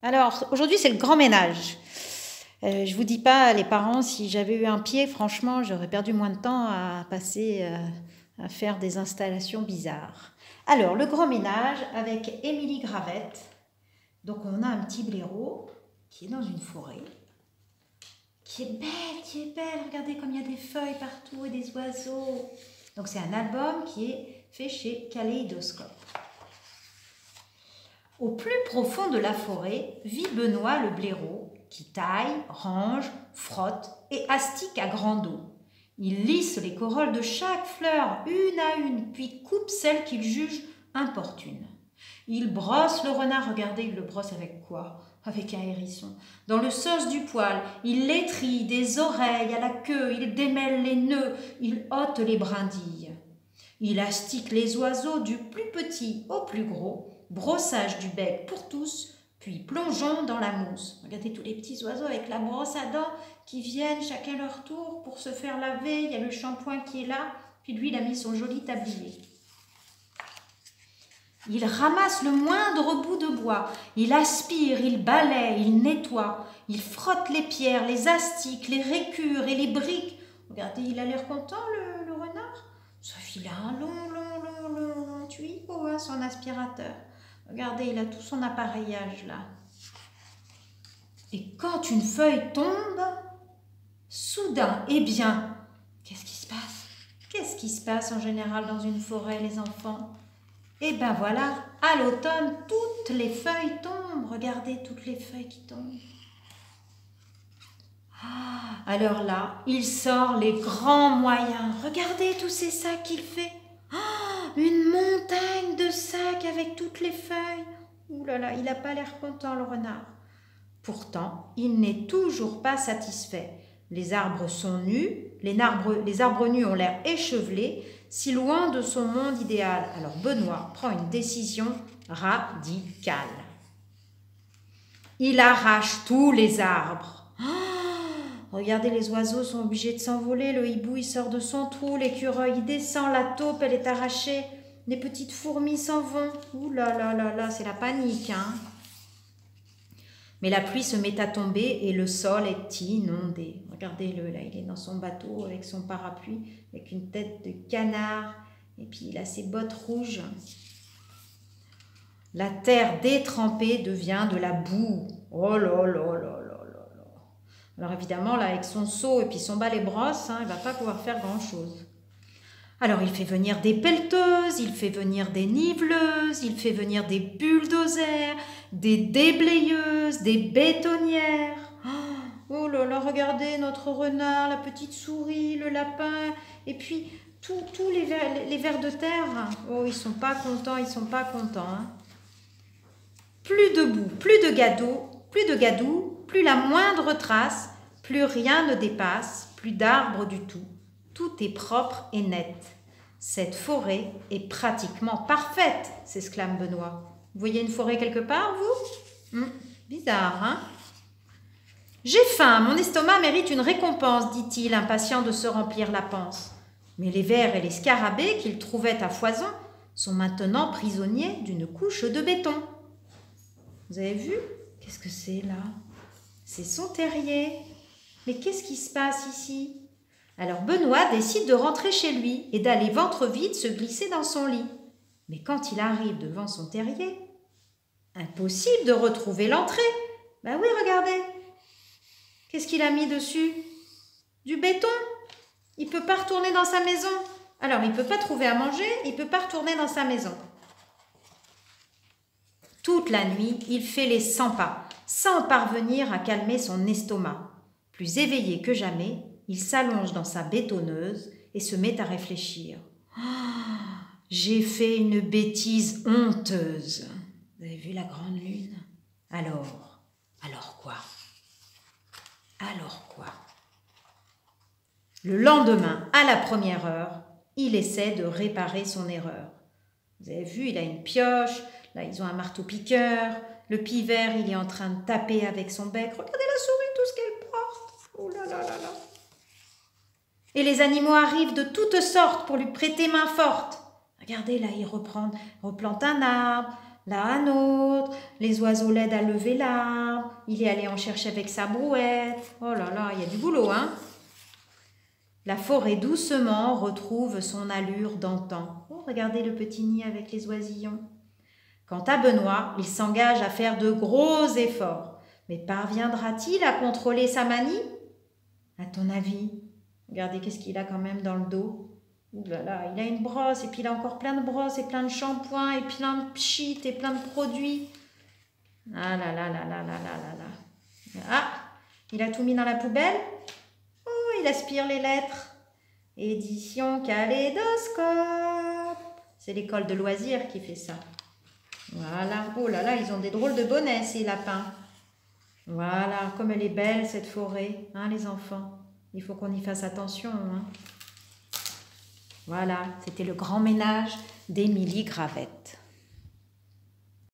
Alors, aujourd'hui, c'est le grand ménage. Je vous dis pas, les parents, si j'avais eu un pied, franchement, j'aurais perdu moins de temps à passer à faire des installations bizarres. Alors, le grand ménage avec Émilie Gravette. Donc, on a un petit blaireau qui est dans une forêt, qui est belle. Regardez comme il y a des feuilles partout et des oiseaux. Donc, c'est un album qui est fait chez Kaléidoscope. Au plus profond de la forêt vit Benoît le blaireau, qui taille, range, frotte et astique à grande dos. Il lisse les corolles de chaque fleur une à une, puis coupe celles qu'il juge importunes. Il brosse le renard, regardez, il le brosse avec quoi? Avec un hérisson. Dans le sauce du poil, il l'étrille des oreilles à la queue, il démêle les nœuds, il ôte les brindilles. Il astique les oiseaux du plus petit au plus gros, brossage du bec pour tous, puis plongeons dans la mousse. Regardez tous les petits oiseaux avec la brosse à dents qui viennent chacun leur tour pour se faire laver. Il y a le shampoing qui est là, puis lui il a mis son joli tablier. Il ramasse le moindre bout de bois, il aspire, il balaie, il nettoie, il frotte les pierres, les astiques, les récures et les briques. Regardez, il a l'air content le renard. Sauf il a un long tuyau, hein, son aspirateur. Regardez, il a tout son appareillage là. Et quand une feuille tombe, soudain, eh bien, qu'est-ce qui se passe? Qu'est-ce qui se passe en général dans une forêt, les enfants? Eh bien voilà, à l'automne, toutes les feuilles tombent. Regardez toutes les feuilles qui tombent. Ah, alors là, il sort les grands moyens. Regardez tous ces sacs qu'il fait. Ah, une montagne de sacs avec toutes les feuilles. Ouh là là, il n'a pas l'air content, le renard. Pourtant, il n'est toujours pas satisfait. Les arbres sont nus, les arbres nus ont l'air échevelés, si loin de son monde idéal. Alors Benoît prend une décision radicale. Il arrache tous les arbres. Regardez, les oiseaux sont obligés de s'envoler, le hibou il sort de son trou, l'écureuil il descend, la taupe elle est arrachée, les petites fourmis s'en vont. Ouh là là là là, c'est la panique, hein. Mais la pluie se met à tomber et le sol est inondé. Regardez-le, là, il est dans son bateau avec son parapluie, avec une tête de canard, et puis il a ses bottes rouges. La terre détrempée devient de la boue. Oh là là là là. Alors évidemment, là, avec son seau et puis son balai brosse, hein, il ne va pas pouvoir faire grand-chose. Alors il fait venir des pelleteuses, il fait venir des niveleuses, il fait venir des bulldozers, des déblayeuses, des bétonnières. Oh là là, regardez notre renard, la petite souris, le lapin, et puis tous les vers de terre. Oh, ils ne sont pas contents, hein. Plus de boue, plus de gadou, plus la moindre trace, plus rien ne dépasse, plus d'arbres du tout. Tout est propre et net. Cette forêt est pratiquement parfaite, s'exclame Benoît. Vous voyez une forêt quelque part, vous? Bizarre, hein? J'ai faim, mon estomac mérite une récompense, dit-il, impatient de se remplir la panse. Mais les vers et les scarabées qu'il trouvait à foison sont maintenant prisonniers d'une couche de béton. Vous avez vu? Qu'est-ce que c'est là? C'est son terrier. Mais qu'est-ce qui se passe ici? Alors Benoît décide de rentrer chez lui et d'aller ventre vide se glisser dans son lit. Mais quand il arrive devant son terrier, impossible de retrouver l'entrée. Ben oui, regardez. Qu'est-ce qu'il a mis dessus? Du béton. Il ne peut pas retourner dans sa maison. Alors, il ne peut pas trouver à manger, il ne peut pas retourner dans sa maison. Toute la nuit, il fait les 100 pas, sans parvenir à calmer son estomac. Plus éveillé que jamais, il s'allonge dans sa bétonneuse et se met à réfléchir. J'ai fait une bêtise honteuse. Vous avez vu la grande lune? Alors quoi? Le lendemain, à la première heure, il essaie de réparer son erreur. Vous avez vu, il a une pioche, là ils ont un marteau-piqueur, le pivert il est en train de taper avec son bec. Regardez la souris, tout ce qu'elle porte. Oh là là là là. Et les animaux arrivent de toutes sortes pour lui prêter main forte. Regardez, là il replante un arbre, là un autre. Les oiseaux l'aident à lever l'arbre. Il est allé en chercher avec sa brouette. Oh là là, il y a du boulot, hein? La forêt doucement retrouve son allure d'antan. Oh, regardez le petit nid avec les oisillons. Quant à Benoît, il s'engage à faire de gros efforts. Mais parviendra-t-il à contrôler sa manie? À ton avis? Regardez qu'est-ce qu'il a quand même dans le dos. Ouh là là, il a une brosse et puis il a encore plein de brosses et plein de shampoings et plein de pchit et plein de produits. Ah là là là là là là là là. Ah, il a tout mis dans la poubelle. Oh, il aspire les lettres. Édition Kaléidoscope. C'est l'école de loisirs qui fait ça. Voilà. Oh là là, ils ont des drôles de bonnets, ces lapins. Voilà, comme elle est belle cette forêt, hein, les enfants. Il faut qu'on y fasse attention. Hein. Voilà, c'était le grand ménage d'Émilie Gravette.